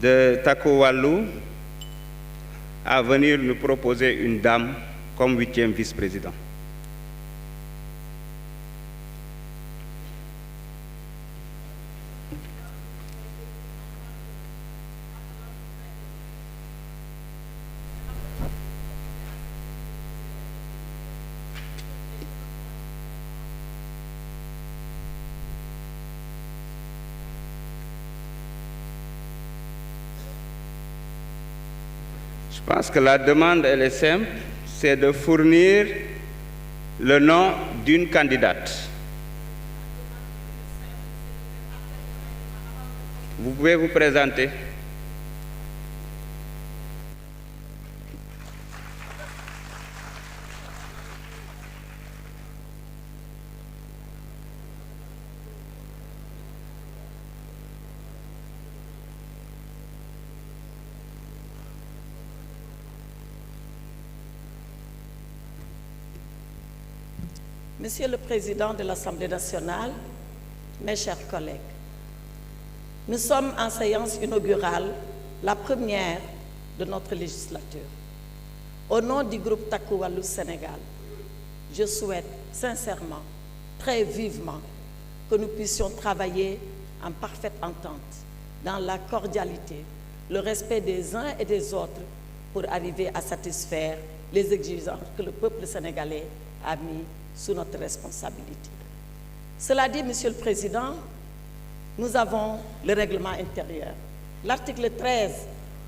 de Tako Wallou à venir nous proposer une dame comme 8e vice-président. Je pense que la demande, elle est simple, c'est de fournir le nom d'une candidate. Vous pouvez vous présenter. Monsieur le Président de l'Assemblée nationale, mes chers collègues, nous sommes en séance inaugurale, la première de notre législature. Au nom du groupe Tako Wallou Sénégal, je souhaite sincèrement, très vivement, que nous puissions travailler en parfaite entente, dans la cordialité, le respect des uns et des autres pour arriver à satisfaire les exigences que le peuple sénégalais a mis sous notre responsabilité. Cela dit, Monsieur le Président, nous avons le règlement intérieur, l'article 13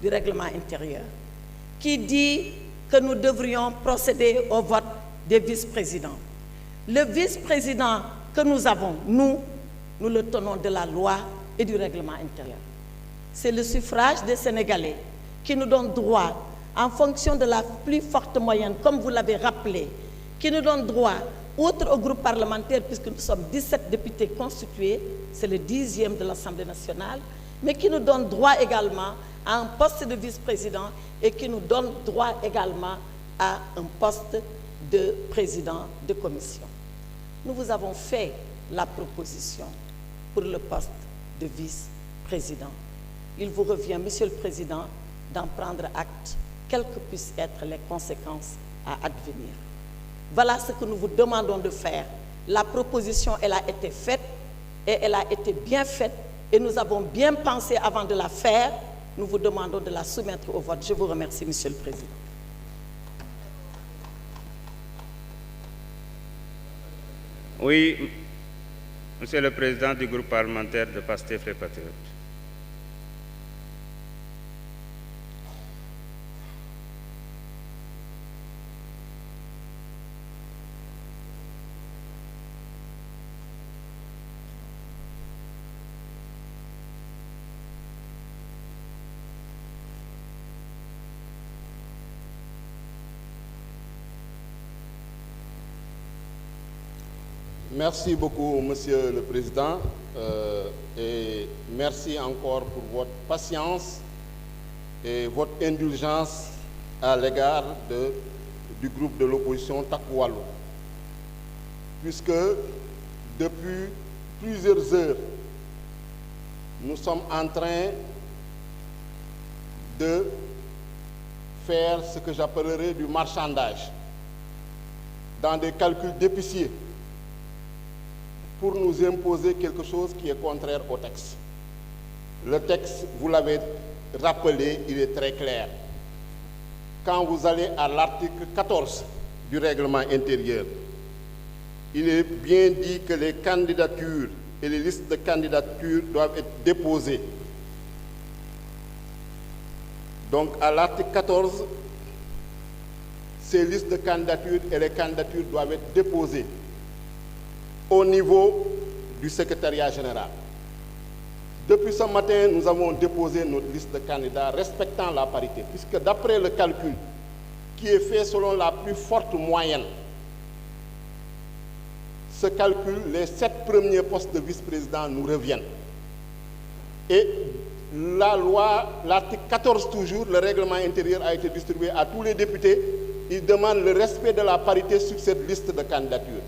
du règlement intérieur, qui dit que nous devrions procéder au vote des vice-présidents. Le vice-président que nous avons, nous le tenons de la loi et du règlement intérieur. C'est le suffrage des Sénégalais qui nous donne droit, en fonction de la plus forte moyenne, comme vous l'avez rappelé, qui nous donne droit, outre au groupe parlementaire, puisque nous sommes 17 députés constitués, c'est le 10e de l'Assemblée nationale, mais qui nous donne droit également à un poste de vice-président et qui nous donne droit également à un poste de président de commission. Nous vous avons fait la proposition pour le poste de vice-président. Il vous revient, Monsieur le Président, d'en prendre acte, quelles que puissent être les conséquences à advenir. Voilà ce que nous vous demandons de faire. La proposition, elle a été faite et elle a été bien faite et nous avons bien pensé avant de la faire. Nous vous demandons de la soumettre au vote. Je vous remercie, Monsieur le Président. Oui, Monsieur le Président du groupe parlementaire de Pastef les Patriotes. Merci beaucoup, Monsieur le Président, et merci encore pour votre patience et votre indulgence à l'égard du groupe de l'opposition Tako Wallou. Puisque depuis plusieurs heures, nous sommes en train de faire ce que j'appellerais du marchandage dans des calculs d'épicier pour nous imposer quelque chose qui est contraire au texte. Le texte, vous l'avez rappelé, il est très clair. Quand vous allez à l'article 14 du règlement intérieur, il est bien dit que les candidatures et les listes de candidatures doivent être déposées. Donc à l'article 14, ces listes de candidatures et les candidatures doivent être déposées au niveau du secrétariat général. Depuis ce matin, nous avons déposé notre liste de candidats respectant la parité, puisque d'après le calcul qui est fait selon la plus forte moyenne, ce calcul, les 7 premiers postes de vice-président nous reviennent. Et la loi, l'article 14 toujours, le règlement intérieur a été distribué à tous les députés. Il demande le respect de la parité sur cette liste de candidatures.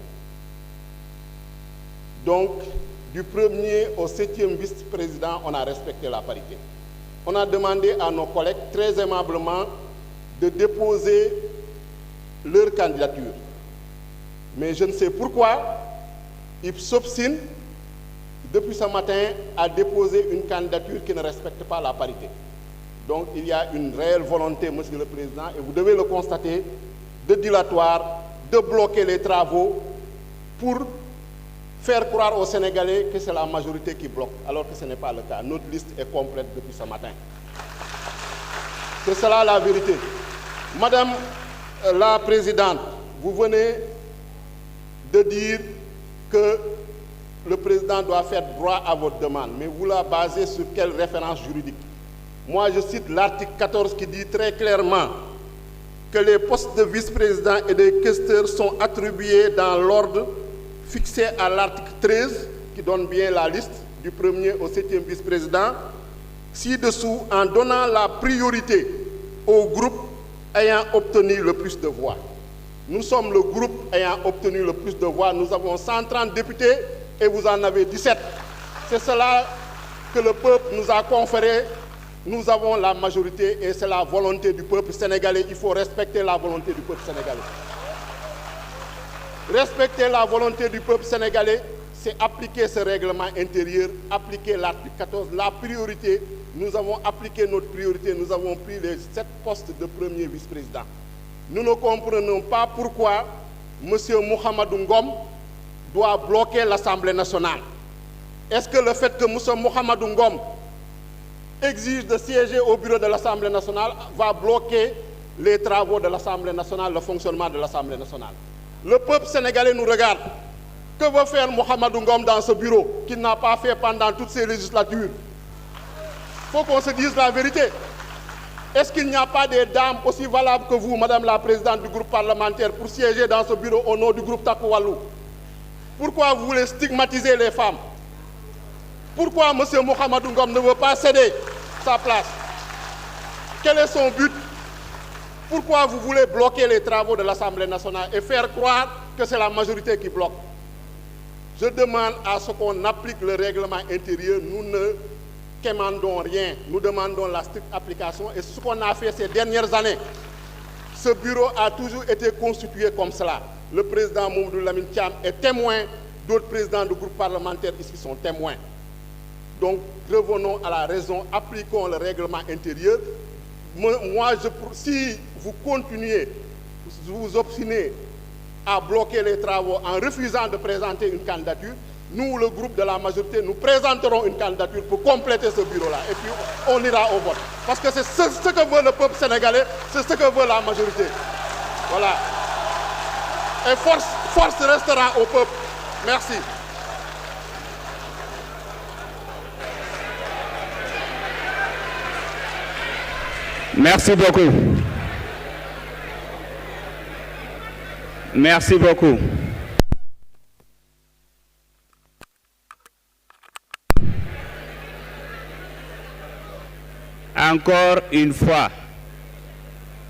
Donc, du 1er au 7e vice-président, on a respecté la parité. on a demandé à nos collègues très aimablement de déposer leur candidature. Mais je ne sais pourquoi, ils s'obstinent depuis ce matin à déposer une candidature qui ne respecte pas la parité. Donc il y a une réelle volonté, Monsieur le Président, et vous devez le constater, de dilatoire, de bloquer les travaux pour faire croire aux Sénégalais que c'est la majorité qui bloque, alors que ce n'est pas le cas. Notre liste est complète depuis ce matin. C'est cela la vérité. Madame la Présidente, vous venez de dire que le Président doit faire droit à votre demande, mais vous la basez sur quelle référence juridique? Moi, je cite l'article 14 qui dit très clairement que les postes de vice-président et de questeurs sont attribués dans l'ordre fixé à l'article 13, qui donne bien la liste du 1er au 7e vice-président, ci-dessous en donnant la priorité au groupe ayant obtenu le plus de voix. Nous sommes le groupe ayant obtenu le plus de voix. Nous avons 130 députés et vous en avez 17. C'est cela que le peuple nous a conféré. Nous avons la majorité et c'est la volonté du peuple sénégalais. Il faut respecter la volonté du peuple sénégalais. Respecter la volonté du peuple sénégalais, c'est appliquer ce règlement intérieur, appliquer l'article 14. La priorité, nous avons appliqué notre priorité, nous avons pris les 7 postes de premier vice-président. Nous ne comprenons pas pourquoi M. Mohamedou Ngom doit bloquer l'Assemblée nationale. Est-ce que le fait que M. Mohamedou Ngom exige de siéger au bureau de l'Assemblée nationale va bloquer les travaux de l'Assemblée nationale, le fonctionnement de l'Assemblée nationale? Le peuple sénégalais nous regarde. Que veut faire Mohamedou Ngom dans ce bureau qu'il n'a pas fait pendant toutes ces législatures? Il faut qu'on se dise la vérité. Est-ce qu'il n'y a pas des dames aussi valables que vous, Madame la Présidente du groupe parlementaire, pour siéger dans ce bureau au nom du groupe Taku Wallou? Pourquoi vous voulez stigmatiser les femmes? Pourquoi M. Mohamedou Ngom ne veut pas céder sa place? Quel est son but? Pourquoi vous voulez bloquer les travaux de l'Assemblée nationale et faire croire que c'est la majorité qui bloque? Je demande à ce qu'on applique le règlement intérieur. Nous ne quémandons rien. Nous demandons la stricte application. Et ce qu'on a fait ces dernières années, ce bureau a toujours été constitué comme cela. Le président Mamadou Lamine Thiam est témoin. D'autres présidents du groupe parlementaire ici sont témoins. Donc, revenons à la raison. Appliquons le règlement intérieur. Moi, si vous continuez, vous vous obstinez à bloquer les travaux en refusant de présenter une candidature, nous, le groupe de la majorité, nous présenterons une candidature pour compléter ce bureau-là. Et puis, on ira au vote. Parce que c'est ce que veut le peuple sénégalais, c'est ce que veut la majorité. Voilà. Et force restera au peuple. Merci. Merci beaucoup. Merci beaucoup. Encore une fois,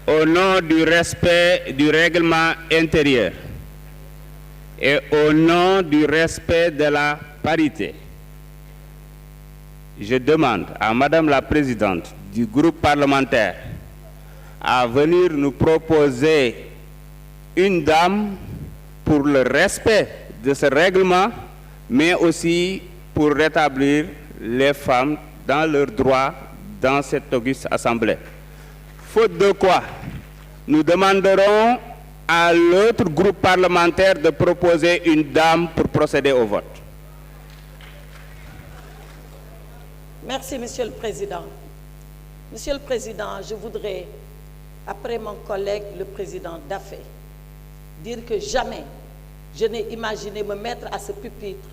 au nom du respect du règlement intérieur et au nom du respect de la parité, je demande à Madame la Présidente du groupe parlementaire à venir nous proposer une dame pour le respect de ce règlement, mais aussi pour rétablir les femmes dans leurs droits dans cette auguste assemblée. Faute de quoi, nous demanderons à l'autre groupe parlementaire de proposer une dame pour procéder au vote. Merci, Monsieur le Président. Monsieur le Président, je voudrais, après mon collègue, le Président Daffé, dire que jamais je n'ai imaginé me mettre à ce pupitre